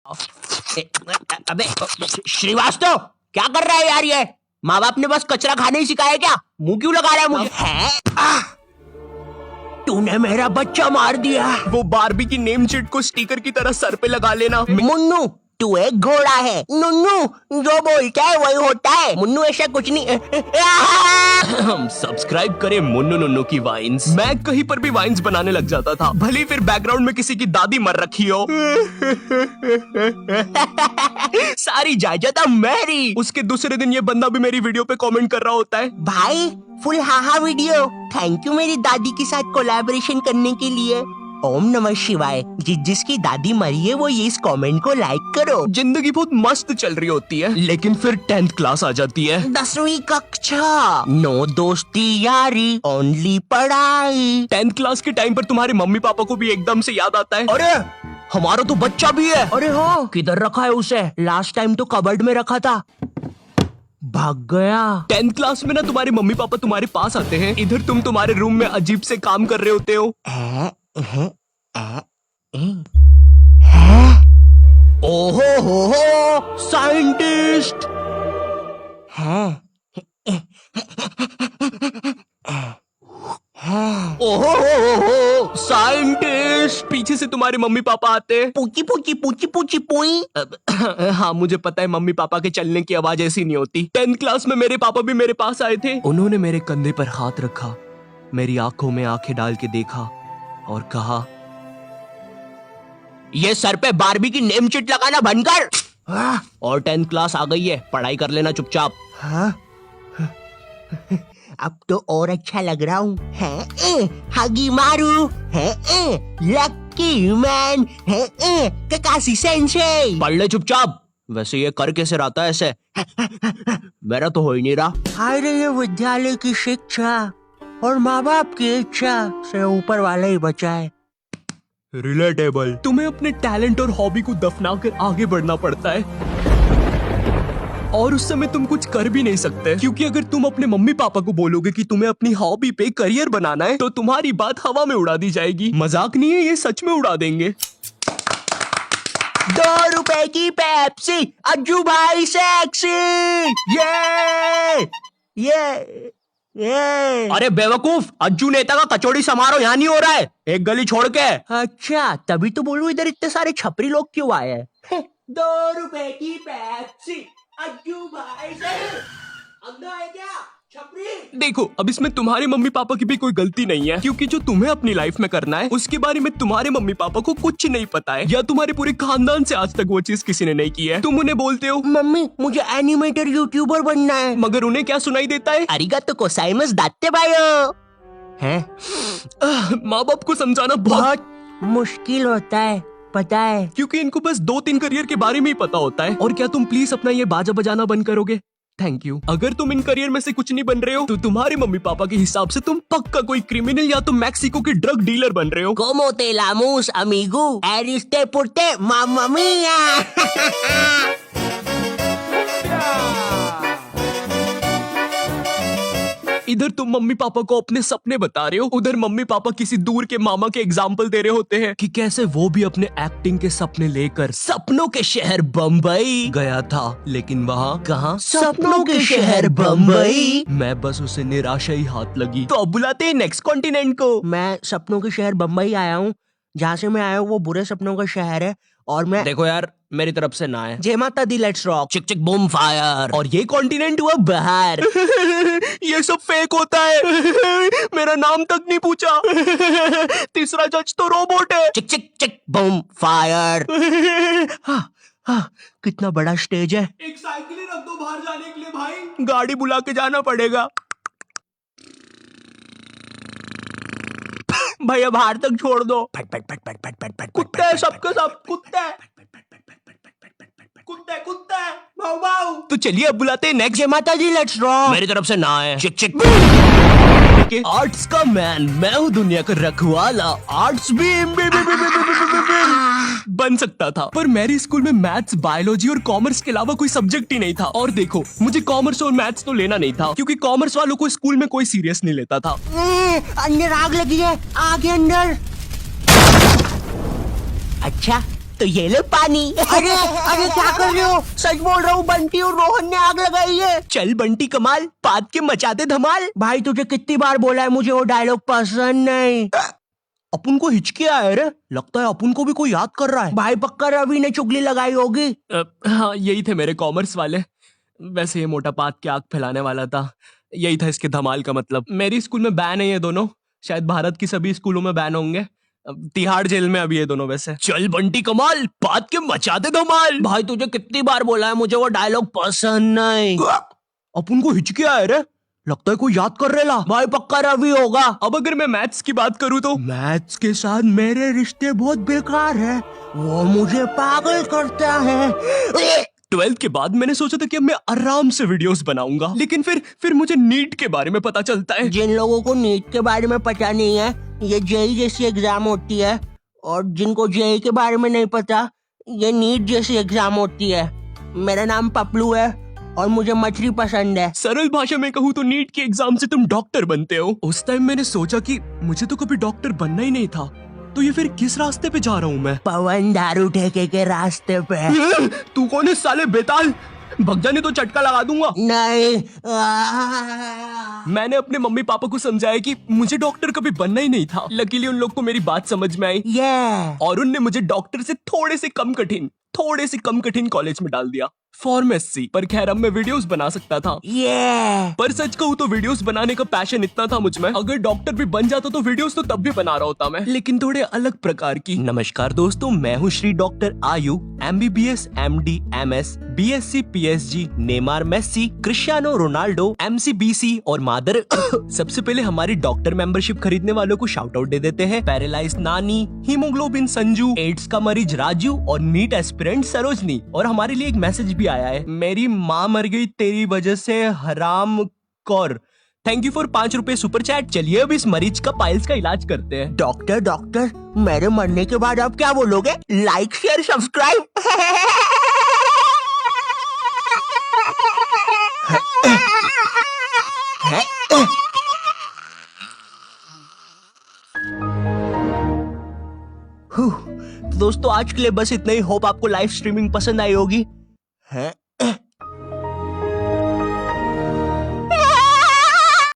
अबे श्रीवास्तव, क्या कर रहा है यार ये? माँ बाप ने बस कचरा खाने ही सिखाया क्या? मुंह क्यों लगा रहा है मुझे? है? तूने मेरा बच्चा मार दिया। वो बारबी की नेम शीट को स्टिकर की तरह सर पे लगा लेना। मुन्नू, तू एक घोड़ा है। नुन्नू जो बोलता है वही होता है। मुन्नू ऐसा कुछ नहीं। हम सब्सक्राइब करें मुन्नू नुन्नू की वाइन्स। मैं कहीं पर भी वाइन्स बनाने लग जाता था, भले ही फिर बैकग्राउंड में किसी की दादी मर रखी हो। सारी जायदाद मेरी। उसके दूसरे दिन ये बंदा भी मेरी वीडियो पे कमेंट कर रहा होता है, भाई full haha video, thank you मेरी दादी के साथ कोलैबोरेशन करने के लिए। ओम नमः शिवाय। जिसकी दादी मरी है वो ये इस कमेंट को लाइक करो। जिंदगी बहुत मस्त चल रही होती है, लेकिन फिर 10th क्लास आ जाती है। 10वीं कक्षा, नो दोस्ती यारी, ओनली पढ़ाई। 10th क्लास के टाइम पर तुम्हारे मम्मी पापा को भी एकदम से याद आता है, अरे हमारा तो बच्चा भी है। अरे हाँ, किधर रखा है उसे? लास्ट टाइम तो कबर्ड में रखा था, भाग गया। 10th क्लास में ना तुम्हारे मम्मी पापा तुम्हारे पास आते हैं, इधर तुम तुम्हारे रूम में अजीब से काम कर रहे होते हो। ओहो हो साइंटिस्ट है। ओहो हो साइंटिस्ट। पीछे से तुम्हारे मम्मी पापा आते हैं। पूची पूची पूची पूची पुई। हाँ मुझे पता है, मम्मी पापा के चलने की आवाज ऐसी नहीं होती। 10th क्लास में मेरे पापा भी मेरे पास आए थे। उन्होंने मेरे कंधे पर हाथ रखा, मेरी आंखों में आंखें डाल के देखा और कहा, ये सर पे बारबी की नेम शीट लगाना बंद कर। और 10th क्लास आ गई है, पढ़ाई कर लेना चुपचाप। हाँ? अब तो और अच्छा लग रहा हूँ। हगी मारू है, लकी मैन है, ककाशी सेंसेई। पढ़ ले चुपचाप। वैसे ये कर कैसे रहा था ऐसे? मेरा तो हो ही नहीं रहा। हाय रे, ये विद्यालय की शिक्षा और माँ बाप की इच्छा से ऊपर वाला ही बचा है। रिलेटेबल। तुम्हें अपने टैलेंट और हॉबी को दफना कर आगे बढ़ना पड़ता है, और उस समय तुम कुछ कर भी नहीं सकते, क्योंकि अगर तुम अपने मम्मी पापा को बोलोगे कि तुम्हें अपनी हॉबी पे करियर बनाना है, तो तुम्हारी बात हवा में उड़ा दी जाएगी। मजाक नहीं है, ये सच में उड़ा देंगे। 2 रुपए की पेप्सी, अज्जू भाई सेक्सी। ये अरे बेवकूफ, अज्जू नेता का कचौड़ी समारोह यहाँ नहीं हो रहा है, एक गली छोड़ के। अच्छा, तभी तो बोलूं इधर इतने सारे छपरी लोग क्यों आए हैं। 2 रुपए की पेप्सी, अज्जू भाई सेक्सी। अंधा है क्या छपरी? देखो, अब इसमें तुम्हारे मम्मी पापा की भी कोई गलती नहीं है, क्योंकि जो तुम्हें अपनी लाइफ में करना है उसके बारे में तुम्हारे मम्मी पापा को कुछ नहीं पता है, या तुम्हारे पूरे खानदान से आज तक वो चीज किसी ने नहीं की है। तुम उन्हें बोलते हो, मम्मी मुझे एनिमेटर यूट्यूबर बनना है, मगर उन्हें क्या सुनाई देता है? अरिगातो गोजाइमासु दात्ते बायो। हैं? माँ बाप को समझाना बहुत मुश्किल होता है, पता है, क्योंकि इनको बस 2-3 करियर के बारे में ही पता होता है। और क्या तुम प्लीज अपना ये बाजा बजाना बंद करोगे? Thank you. अगर तुम इन करियर में से कुछ नहीं बन रहे हो, तो तुम्हारे मम्मी पापा के हिसाब से तुम पक्का कोई क्रिमिनल या तो मैक्सिको के ड्रग डीलर बन रहे हो। Como te lamus, amigo? Eriste purte, mamma mia! इधर तुम मम्मी पापा को अपने सपने बता रहे हो, उधर मम्मी पापा किसी दूर के मामा के एग्जाम्पल दे रहे होते हैं कि कैसे वो भी अपने एक्टिंग के सपने लेकर सपनों के शहर बम्बई गया था, लेकिन वहाँ कहाँ? सपनों के शहर बम्बई। मैं बस उसे निराशा ही हाथ लगी। तो अब बुलाते हैं नेक्स्ट कॉन्टिनेंट को। मैं सपनों के शहर बम्बई आया हूँ। जहाँ से मैं आया हूँ वो बुरे सपनों का शहर है, और मैं देखो यार, मेरी तरफ से ना है। जय माता दी, लेट्स रॉक, चिक चिक बूम फायर। और ये कॉन्टिनेंट हुआ बाहर। ये सब फेक होता है। मेरा नाम तक नहीं पूछा। तीसरा जज तो रोबोट है। चिक चिक चिक बूम फायर। हाँ, कितना बड़ा स्टेज है। एक साइकिल ही रख दो बाहर जाने के लिए भाई। गाड़ी बुला के जाना पड़ेगा। भैया बाहर तक छोड़ दो। कुत्ते हैं सबके सब, कुत्ते कुत्ते कुत्ते भाऊ भाऊ। तो चलिए अब बुलाते हैं नेक्स्ट। जय माता दी, लेट्स रॉक। मेरी तरफ से ना है। चिक चिक। आर्ट्स का मैन, मैं हूँ दुनिया का रखवाला। आर्ट्स भी बन सकता था, पर मेरे स्कूल में मैथ्स, बायोलॉजी और कॉमर्स के अलावा कोई सब्जेक्ट ही नहीं था। और देखो, मुझे कॉमर्स और मैथ्स तो लेना नहीं था, क्योंकि कॉमर्स वालों को स्कूल में कोई सीरियस नहीं लेता था। अंदर आग लगी है, आग के अंदर। अच्छा, तो ये ले पानी। अरे अरे क्या कर रहे हो? सच बोल रहा हूँ, बंटी और रोहन ने आग लगाई है। चल बंटी कमाल, पाद के मचाते धमाल। भाई तुझे कितनी बार बोला है, मुझे वो डायलॉग पसंद नहीं। अपन को हिचकी आया रे, लगता है अपन को भी कोई याद कर रहा है। भाई पक्का रवि ने चुगली लगाई होगी। हाँ यही थे मेरे कॉमर्स वाले। वैसे ये मोटा पाद के आग फैलाने वाला था, यही था इसके धमाल का मतलब। मेरी स्कूल में बैन है ये दोनों, शायद भारत की सभी स्कूलों में बैन होंगे। तिहाड़ जेल में अभी ये दोनों। वैसे चल बंटी कमाल, पाद के मचाते धमाल। भाई तुझे कितनी बार बोला है, मुझे वो डायलॉग पसंद नहीं। अपन को हिचकी आया रे, लगता है कोई याद कर रेला। भाई पक्का रवि होगा। अब अगर मैं मैथ्स की बात करूं तो मैथ्स के साथ मेरे रिश्ते बहुत बेकार है, वो मुझे पागल करता है। 12th के बाद मैंने सोचा था कि अब मैं आराम से वीडियोस बनाऊंगा, लेकिन फिर मुझे नीट के बारे में पता चलता है। जिन लोगों को नीट के बारे में पता नहीं है, ये जेई जैसी एग्जाम होती है, और जिनको जेई के बारे में नहीं पता, ये नीट जैसी एग्जाम होती है। मेरा नाम पपलू है और मुझे मछली पसंद है। सरल भाषा में कहूँ तो नीट के एग्जाम से तुम डॉक्टर बनते हो। उस टाइम मैंने सोचा कि मुझे तो कभी डॉक्टर बनना ही नहीं था, तो ये फिर किस रास्ते पे जा रहा हूँ मैं? पवन दारू ठेके के रास्ते पे। तू कौन है साले बेताल, भग जाने तो चटका लगा दूंगा। नहीं। मैंने अपने मम्मी पापा को समझाया कि मुझे डॉक्टर कभी बनना ही नहीं था। लकीली उन लोग को मेरी बात समझ में आई और उनने मुझे डॉक्टर से थोड़े से कम कठिन कॉलेज में डाल दिया, फार्मेसी। पर खैर अब मैं वीडियोस बना सकता था। पर सच कहूँ तो वीडियोस बनाने का पैशन इतना था मुझ में, अगर डॉक्टर भी बन जाता तो वीडियोस तो तब भी बना रहा होता मैं, लेकिन थोड़े अलग प्रकार की। नमस्कार दोस्तों, मैं हूँ श्री डॉक्टर आयु, MBBS MD MS BSc PSG, Neymar Messi, Cristiano Ronaldo, MC BC और मादर। सबसे पहले हमारी डॉक्टर मेंबरशिप खरीदने वालों को शाउट आउट दे देते हैं। पैरालाइज नानी, हीमोग्लोबिन संजू, एड्स का मरीज राजू और नीट एस्पिरेंट सरोजनी। और हमारे लिए एक मैसेज भी आया है, मेरी माँ मर गई तेरी वजह से हराम कौर। थैंक यू फॉर 5 रुपए सुपर चैट। चलिए अब इस मरीज का पाइल्स का इलाज करते हैं। डॉक्टर मेरे मरने के बाद आप क्या बोलोगे? Like share subscribe. दोस्तों आज के लिए बस इतना ही। होप आपको लाइव स्ट्रीमिंग पसंद आई होगी। है